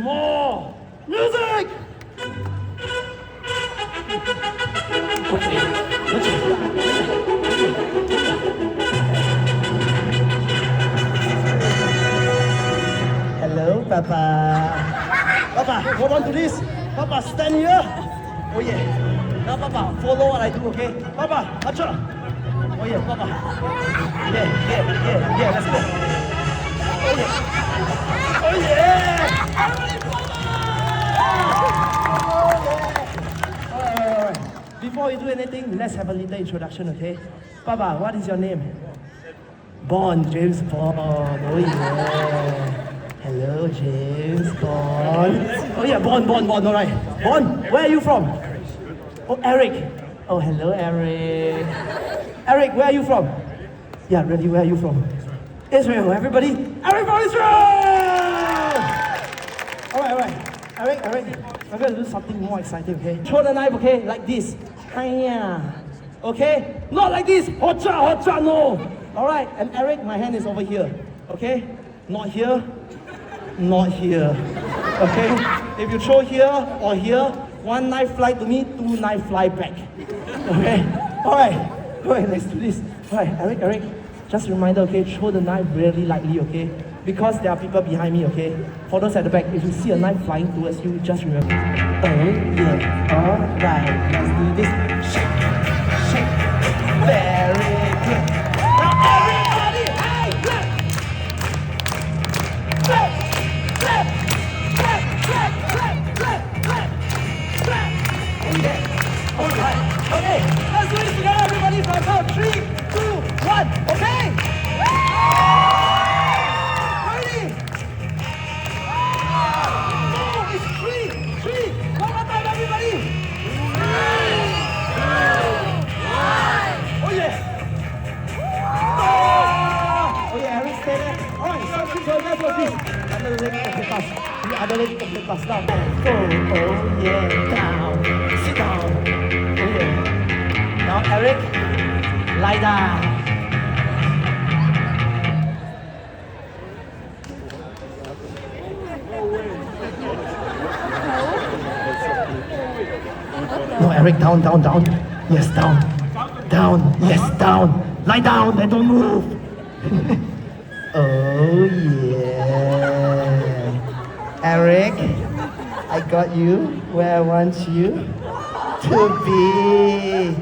more music. Hello, Papa. Papa, hold on to this. Papa, stand here. Oh yeah. Now, Papa, follow what I do, okay? Papa, acha. Oh yeah, Papa. Yeah. Let's go. Oh yeah. Oh yeah. Everybody follow. Alright. Before we do anything, let's have a little introduction, okay? Papa, what is your name? Bond, James Bond. Oh yeah. Hello, James Bond. Oh yeah, Bond, alright. Bond, where are you from? Oh, Eric. Oh, hello, Eric. Eric, where are you from? Yeah, really, where are you from? Israel, everybody. Eric from Israel! Alright. Eric, I'm gonna do something more exciting, okay? Throw the knife, okay? Like this. Hiya. Okay? Not like this. Hotcha, no. Alright, and Eric, my hand is over here. Okay? Not here. Not here. Okay? If you throw here or here, one knife fly to me, two knife fly back. Okay? Alright, let's do this. Alright, Eric, just a reminder, okay? Throw the knife really lightly, okay? Because there are people behind me, okay? For those at the back, if you see a knife flying towards you, just remember. Oh yeah, alright, let's do this. Shake. Very good. Now everybody, hey, clap. Alright, okay, let's do this together, everybody, for about 3, 2, 1, okay? Ready? No, it's 3. One more time, everybody. 3, 2, 1. Oh yeah. Oh yeah, Eric, stay there. Alright, something for left of this. Other leg of the bus. The other leg of the bus down. Oh yeah, down. Sit down. Oh yeah. Now Eric, lie down. No, Eric, down. Yes, down. Yes, down. Lie down and don't move. Oh yeah. Eric, I got you where I want you to be.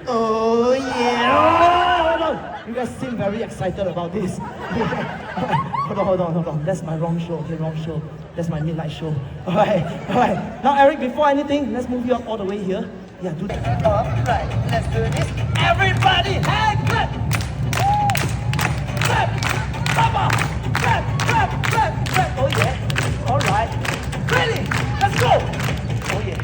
Oh yeah. Hold on. You guys seem very excited about this. Hold on. That's my wrong show. Okay, wrong show. That's my midnight show. Alright. Now Eric, before anything, let's move you up all the way here. Yeah, do that. Alright, let's do this. Everybody, hey, clap! Clap! Papa! Clap! Oh yeah. Alright. Ready? Let's go! Oh yeah.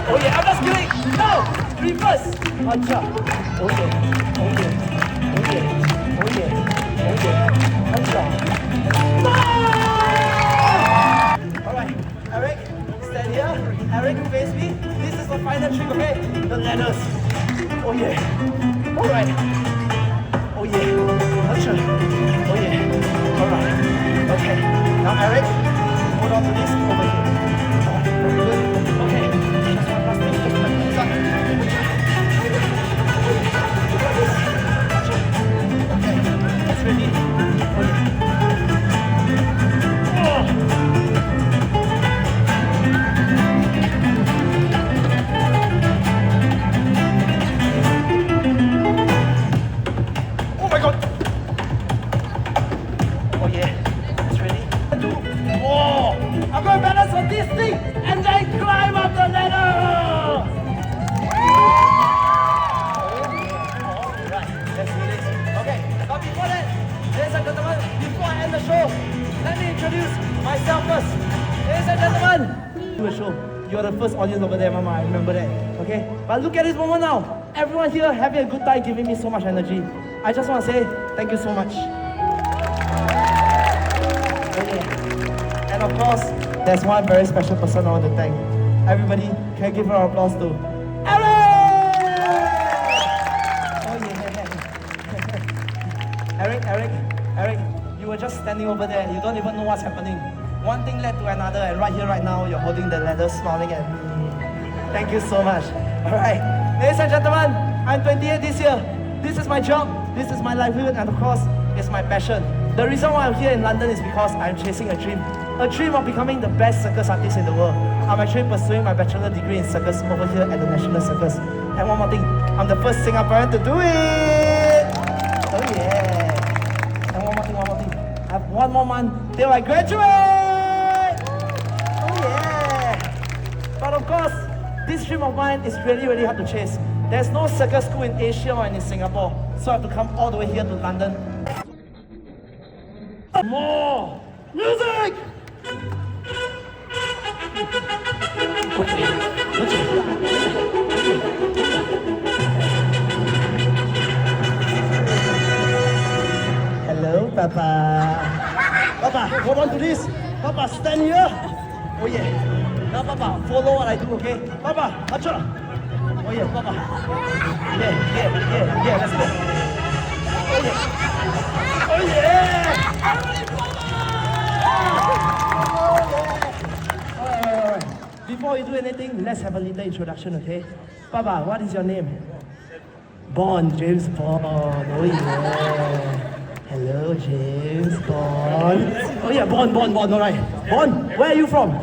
Oh yeah, I'm just kidding. No, reverse. Acha. Oh yeah. Acha. No! Alright, Eric, stand here. Eric, face me. This is the final trick, okay? The ladders. Oh yeah. Alright. Oh yeah. Acha. Oh yeah. Alright. Okay. Now Eric, hold on to this over here. Very good. Okay. Just one last thing. Okay. That's ready. Oh my God. Oh yeah. That's ready. Whoa! I'm going to balance on this thing and then climb up the ladder! Alright, let's do this. Okay, but before that, ladies and gentlemen, before I end the show, let me introduce myself first. Ladies and gentlemen, do a show. You're the first audience over there, Mama, I remember that. Okay? But look at this moment now. Everyone here having a good time, giving me so much energy. I just want to say thank you so much. course, there's one very special person I want to thank. Everybody, can you give her applause to Eric? Oh yeah. Eric, you were just standing over there. You don't even know what's happening. One thing led to another, and right here, right now, you're holding the ladder, smiling at me. Thank you so much. All right, ladies and gentlemen, I'm 28 this year. This is my job, this is my livelihood, and of course, it's my passion. The reason why I'm here in London is because I'm chasing a dream of becoming the best circus artist in the world. I'm actually pursuing my bachelor degree in circus over here at the National Circus. And one more thing, I'm the first Singaporean to do it! Oh yeah! And one more thing, I have 1 more month till I graduate! Oh yeah! But of course, this dream of mine is really, really hard to chase. There's no circus school in Asia or in Singapore, so I have to come all the way here to London. More music! Hello, Papa. Papa, hold on to this. Papa, stand here. Oh yeah. Now, Papa, follow what I do, okay? Papa, acha. Oh yeah, Papa. Yeah, let's go. Oh yeah. Oh yeah! Alright. Before we do anything, let's have a little introduction, okay? Papa, what is your name? Bond, James Bond. Oh yeah. Hello, James Bond. Oh yeah, Bond, alright. Bond, where are you from?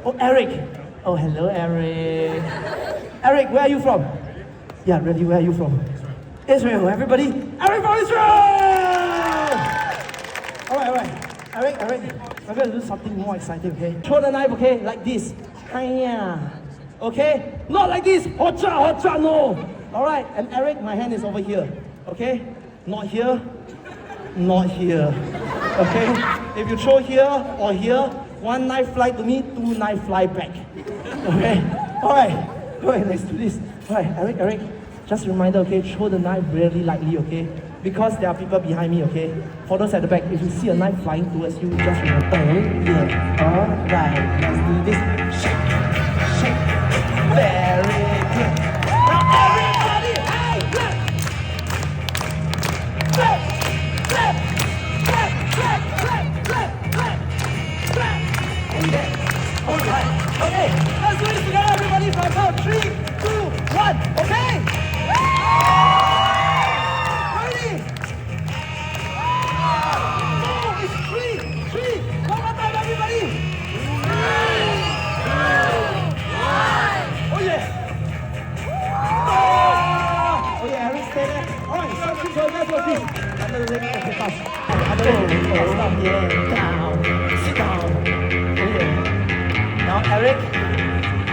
Oh, Eric. Oh, hello, Eric. Eric, where are you from? Yeah, really, where are you from? Israel, everybody. Eric from Israel! Alright. Eric, we're going to do something more exciting, okay? Throw the knife, okay? Like this. Hiya. Okay? Not like this. Hotcha, no. Alright, and Eric, my hand is over here. Okay? Not here. Not here. Okay? If you throw here or here, 1 knife fly to me, 2 knife fly back. Okay? Alright, let's do this. Alright, Eric. Just a reminder, okay, throw the knife really lightly, okay? Because there are people behind me, okay? For those at the back, if you see a knife flying towards you, just remember, oh yeah, alright, let's do this. Shake, very good. Now everybody, hey, clap! Oh yeah, alright, okay, let's do this together, everybody, from count 3, 2, 1, okay? Ready? Oh, it's 3. One more time, everybody. 3, 2, 1. Oh yeah. Oh yeah, Eric, stay there. Alright, so let's go. Under the leg, okay, fast. Under the leg, stop, yeah, down, sit down. Oh yeah. Now, Eric,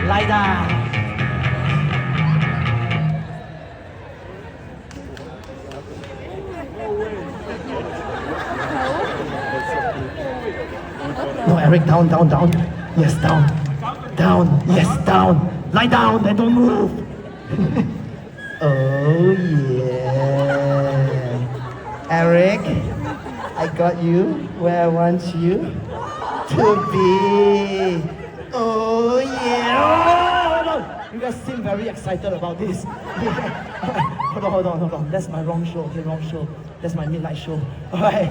lie down. No, Eric, down. Yes, down. Yes, down. Lie down and don't move. Oh, yeah. Eric, I got you where I want you to be. Oh, yeah. Hold on. You guys seem very excited about this. Hold on. That's my wrong show. Okay, wrong show. That's my midnight show. Alright.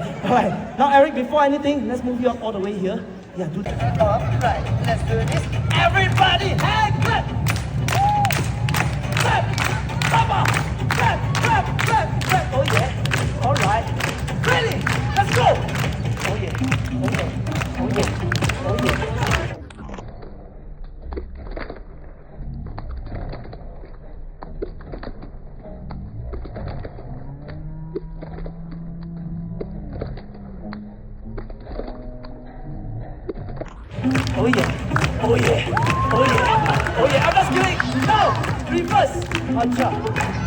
Now, Eric, before anything, let's move you up all the way here. Yeah, do that. Alright, let's do this. Everybody, hey, clap! Clap! Papa! Clap! Oh yeah. Alright. Ready? Let's go! Oh yeah. I'm just kidding. No, reverse. Acha.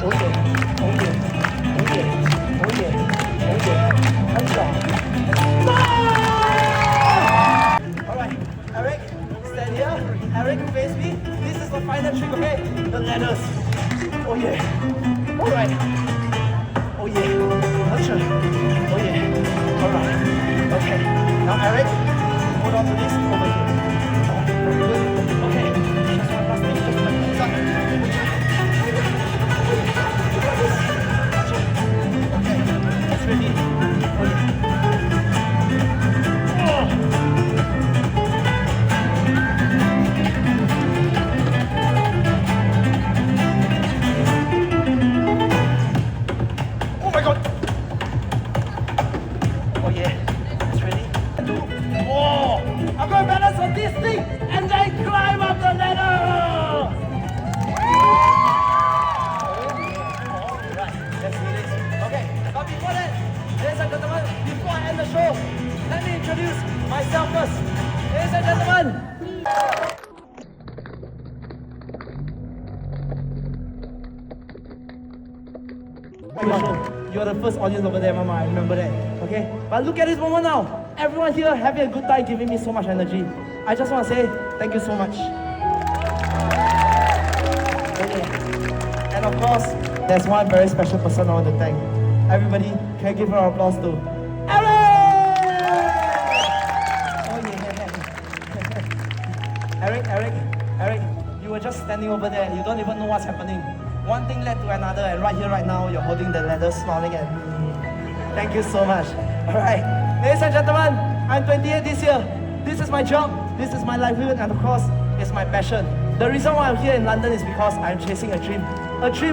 Oh yeah. Acha. No! Alright, Eric, stand here. Eric, face me. This is the final trick, okay? The ladders. Oh yeah. Alright. Oh yeah. Acha. Oh yeah. Alright. Okay. Now, Eric, hold on on to this over here. Oh, very good. Okay, just one last thing, just my hands up. Okay, it's ready. Oh my god! Oh yeah, it's ready. Oh, I'm going to balance on this thing and then climb up the ladder! Alright, let's do this. Okay, but before that, ladies and gentlemen, before I end the show, let me introduce myself first. Ladies and gentlemen, you're the first audience over there, Mama. I remember that. Okay? But look at this moment now. Everyone here having a good time, giving me so much energy. I just want to say thank you so much. Okay. And of course, there's one very special person I want to thank. Everybody, can I give her an applause to Eric? Oh yeah. Eric, you were just standing over there. You don't even know what's happening. One thing led to another, and right here, right now, you're holding the ladder, smiling at me. Thank you so much. Alright, ladies and gentlemen, I'm 28 this year. This is my job, this is my livelihood, and of course, it's my passion. The reason why I'm here in London is because I'm chasing a dream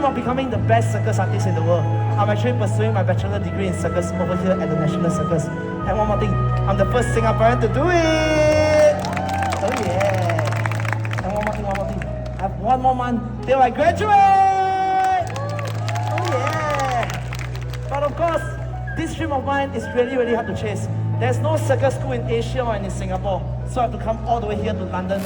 of becoming the best circus artist in the world. I'm actually pursuing my bachelor degree in circus over here at the National Circus. And one more thing, I'm the first Singaporean to do it! Oh yeah! And one more thing. I have one more month till I graduate! But of course, this dream of mine is really hard to chase. There's no circus school in Asia or in Singapore, so I have to come all the way here to London.